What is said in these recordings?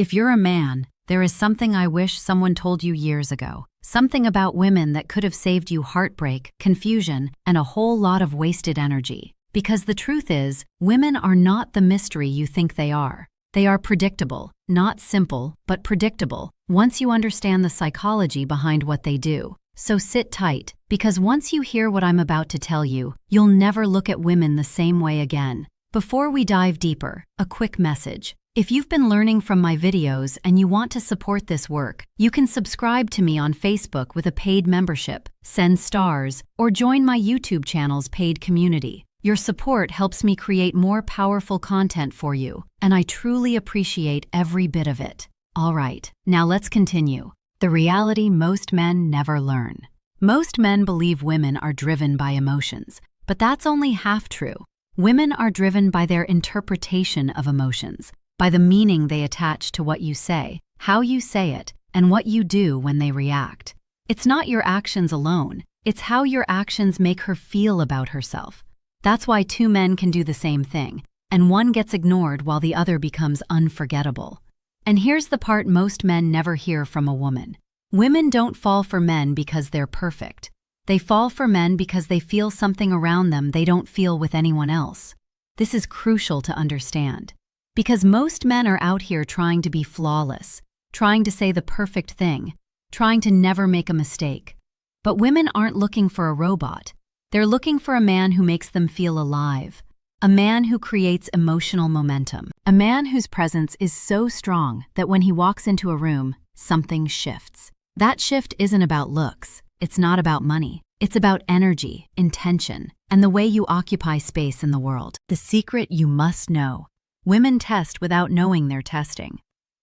If you're a man, there is something I wish someone told you years ago. Something about women that could have saved you heartbreak, confusion, and a whole lot of wasted energy. Because the truth is, women are not the mystery you think they are. They are predictable, not simple, but predictable, once you understand the psychology behind what they do. So sit tight, because once you hear what I'm about to tell you, you'll never look at women the same way again. Before we dive deeper, a quick message. If you've been learning from my videos and you want to support this work, you can subscribe to me on Facebook with a paid membership, send stars, or join my YouTube channel's paid community. Your support helps me create more powerful content for you, and I truly appreciate every bit of it. All right, now let's continue. The reality most men never learn. Most men believe women are driven by emotions, but that's only half true. Women are driven by their interpretation of emotions, by the meaning they attach to what you say, how you say it, and what you do when they react. It's not your actions alone, it's how your actions make her feel about herself. That's why two men can do the same thing, and one gets ignored while the other becomes unforgettable. And here's the part most men never hear from a woman. Women don't fall for men because they're perfect. They fall for men because they feel something around them they don't feel with anyone else. This is crucial to understand. Because most men are out here trying to be flawless, trying to say the perfect thing, trying to never make a mistake. But women aren't looking for a robot. They're looking for a man who makes them feel alive, a man who creates emotional momentum, a man whose presence is so strong that when he walks into a room, something shifts. That shift isn't about looks, it's not about money, it's about energy, intention, and the way you occupy space in the world. The secret you must know. Women test without knowing they're testing.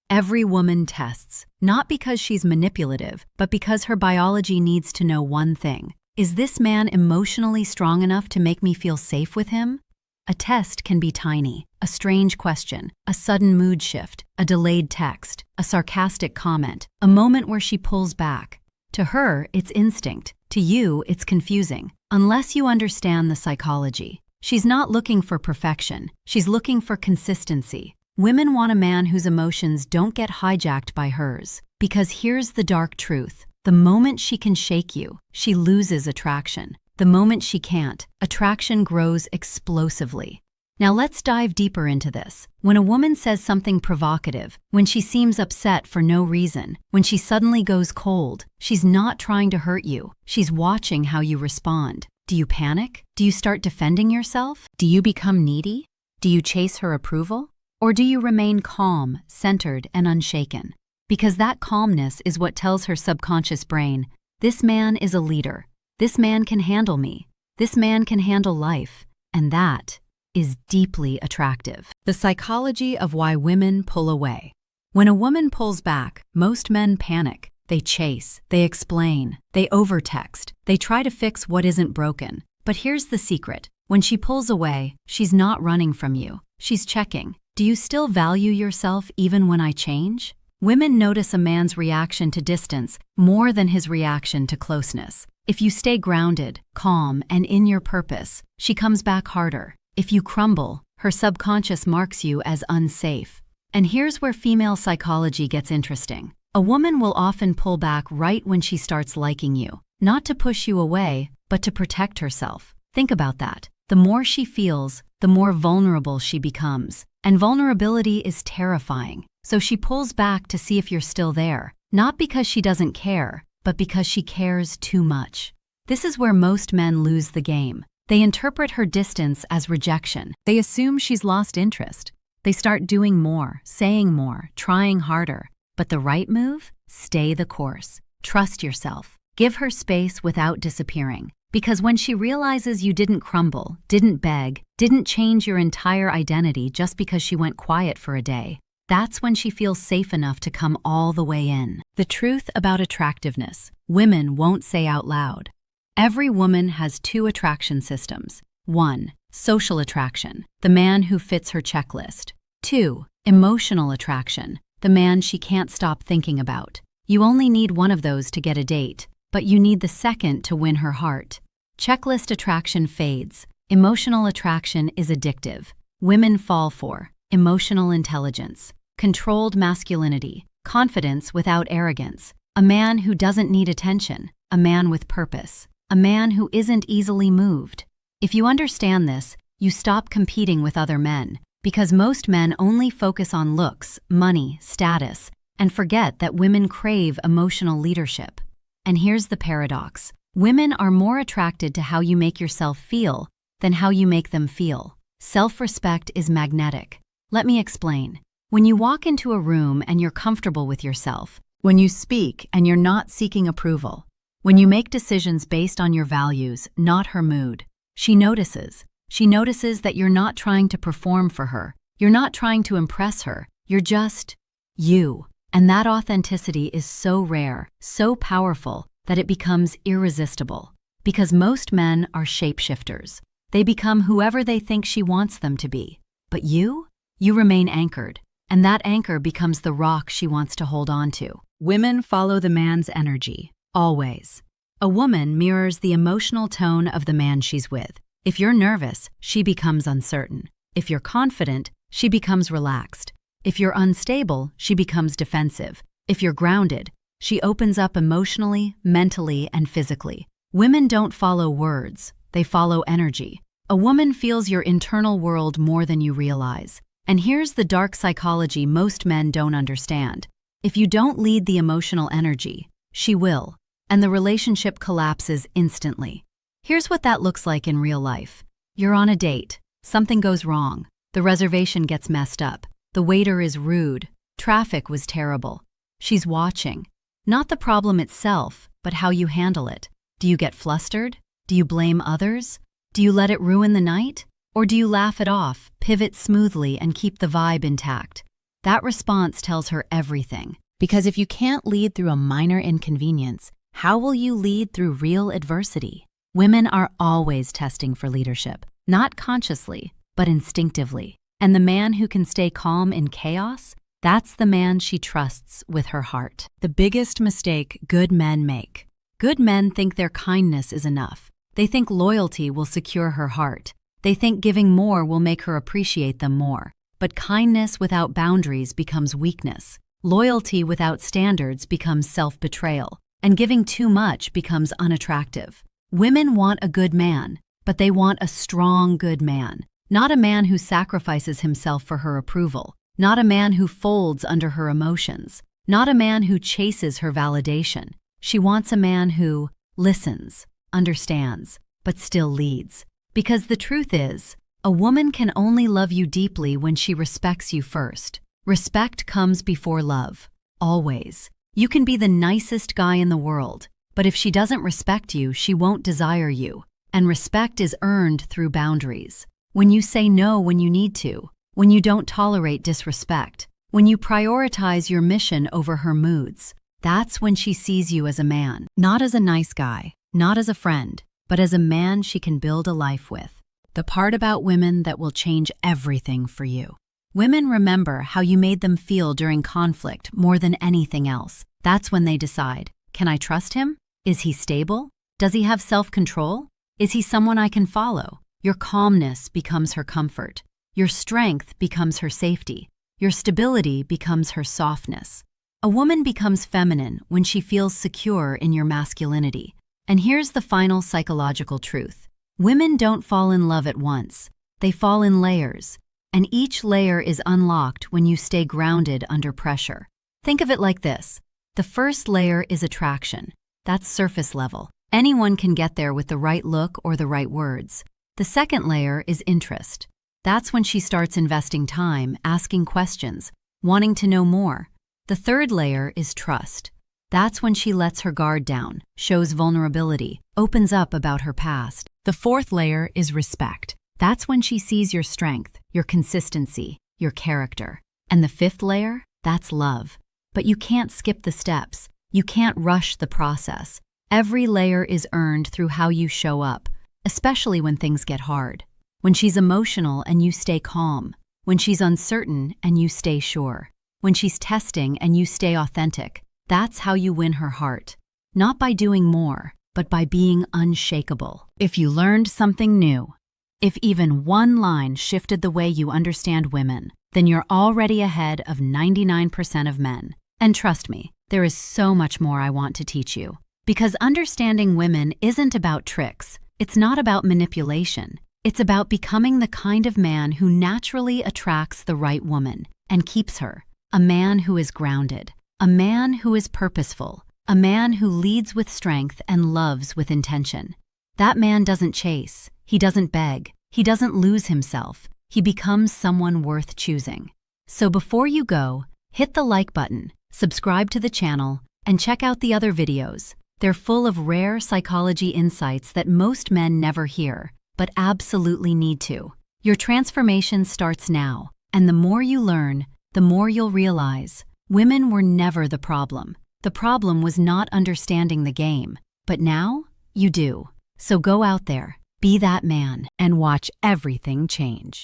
Every woman tests, not because she's manipulative, but because her biology needs to know one thing. Is this man emotionally strong enough to make me feel safe with him? A test can be tiny, a strange question, a sudden mood shift, a delayed text, a sarcastic comment, a moment where she pulls back. To her, it's instinct. To you, it's confusing. Unless you understand the psychology. She's not looking for perfection, she's looking for consistency. Women want a man whose emotions don't get hijacked by hers. Because here's the dark truth. The moment she can shake you, she loses attraction. The moment she can't, attraction grows explosively. Now let's dive deeper into this. When a woman says something provocative, when she seems upset for no reason, when she suddenly goes cold, she's not trying to hurt you. She's watching how you respond. Do you panic? Do you start defending yourself? Do you become needy? Do you chase her approval? Or do you remain calm, centered, and unshaken? Because that calmness is what tells her subconscious brain, this man is a leader. This man can handle me. This man can handle life. And that is deeply attractive. The psychology of why women pull away. When a woman pulls back, most men panic. They chase, they explain, they overtext, they try to fix what isn't broken. But here's the secret. When she pulls away, she's not running from you. She's checking. Do you still value yourself even when I change? Women notice a man's reaction to distance more than his reaction to closeness. If you stay grounded, calm, and in your purpose, she comes back harder. If you crumble, her subconscious marks you as unsafe. And here's where female psychology gets interesting. A woman will often pull back right when she starts liking you, not to push you away, but to protect herself. Think about that. The more she feels, the more vulnerable she becomes. And vulnerability is terrifying. So she pulls back to see if you're still there, not because she doesn't care, but because she cares too much. This is where most men lose the game. They interpret her distance as rejection. They assume she's lost interest. They start doing more, saying more, trying harder. But the right move? Stay the course. Trust yourself. Give her space without disappearing. Because when she realizes you didn't crumble, didn't beg, didn't change your entire identity just because she went quiet for a day, that's when she feels safe enough to come all the way in. The truth about attractiveness, women won't say out loud. Every woman has two attraction systems. 1. Social attraction, the man who fits her checklist. 2. Emotional attraction, the man she can't stop thinking about. You only need one of those to get a date, but you need the second to win her heart. Checklist attraction fades. Emotional attraction is addictive. Women fall for emotional intelligence. controlled masculinity, confidence without arrogance, a man who doesn't need attention, a man with purpose, a man who isn't easily moved. If you understand this, you stop competing with other men, because most men only focus on looks, money, status, and forget that women crave emotional leadership. And here's the paradox. Women are more attracted to how you make yourself feel than how you make them feel. Self-respect is magnetic. Let me explain. When you walk into a room and you're comfortable with yourself, when you speak and you're not seeking approval, when you make decisions based on your values, not her mood, she notices. She notices that you're not trying to perform for her. You're not trying to impress her. You're just you. And that authenticity is so rare, so powerful, that it becomes irresistible. Because most men are shapeshifters. They become whoever they think she wants them to be. But you remain anchored. And that anchor becomes the rock she wants to hold on to. Women follow the man's energy, always. A woman mirrors the emotional tone of the man she's with. If you're nervous, she becomes uncertain. If you're confident, she becomes relaxed. If you're unstable, she becomes defensive. If you're grounded, she opens up emotionally, mentally, and physically. Women don't follow words, they follow energy. A woman feels your internal world more than you realize. And here's the dark psychology most men don't understand. If you don't lead the emotional energy, she will, and the relationship collapses instantly. Here's what that looks like in real life. You're on a date. Something goes wrong. The reservation gets messed up. The waiter is rude. Traffic was terrible. She's watching. Not the problem itself, but how you handle it. Do you get flustered? Do you blame others? Do you let it ruin the night? Or do you laugh it off, pivot smoothly, and keep the vibe intact? That response tells her everything. Because if you can't lead through a minor inconvenience, how will you lead through real adversity? Women are always testing for leadership, not consciously, but instinctively. And the man who can stay calm in chaos, that's the man she trusts with her heart. The biggest mistake good men make. Good men think their kindness is enough. They think loyalty will secure her heart. They think giving more will make her appreciate them more. But kindness without boundaries becomes weakness. Loyalty without standards becomes self-betrayal. And giving too much becomes unattractive. Women want a good man, but they want a strong good man. Not a man who sacrifices himself for her approval. Not a man who folds under her emotions. Not a man who chases her validation. She wants a man who listens, understands, but still leads. Because the truth is, a woman can only love you deeply when she respects you first. Respect comes before love, always. You can be the nicest guy in the world, but if she doesn't respect you, she won't desire you. And respect is earned through boundaries. When you say no when you need to, when you don't tolerate disrespect, when you prioritize your mission over her moods, that's when she sees you as a man. Not as a nice guy, not as a friend, but as a man she can build a life with. The part about women that will change everything for you. Women remember how you made them feel during conflict more than anything else. That's when they decide, can I trust him? Is he stable? Does he have self-control? Is he someone I can follow? Your calmness becomes her comfort. Your strength becomes her safety. Your stability becomes her softness. A woman becomes feminine when she feels secure in your masculinity. And here's the final psychological truth. Women don't fall in love at once. They fall in layers. And each layer is unlocked when you stay grounded under pressure. Think of it like this. The first layer is attraction. That's surface level. Anyone can get there with the right look or the right words. The second layer is interest. That's when she starts investing time, asking questions, wanting to know more. The third layer is trust. That's when she lets her guard down, shows vulnerability, opens up about her past. The fourth layer is respect. That's when she sees your strength, your consistency, your character. And the fifth layer, that's love. But you can't skip the steps. You can't rush the process. Every layer is earned through how you show up, especially when things get hard. When she's emotional and you stay calm. When she's uncertain and you stay sure. When she's testing and you stay authentic. That's how you win her heart. Not by doing more, but by being unshakable. If you learned something new, if even one line shifted the way you understand women, then you're already ahead of 99% of men. And trust me, there is so much more I want to teach you. Because understanding women isn't about tricks. It's not about manipulation. It's about becoming the kind of man who naturally attracts the right woman and keeps her. A man who is grounded. A man who is purposeful. A man who leads with strength and loves with intention. That man doesn't chase. He doesn't beg. He doesn't lose himself. He becomes someone worth choosing. So before you go, hit the like button, subscribe to the channel, and check out the other videos. They're full of rare psychology insights that most men never hear, but absolutely need to. Your transformation starts now, and the more you learn, the more you'll realize women were never the problem. The problem was not understanding the game, but now you do. So go out there, be that man, and watch everything change.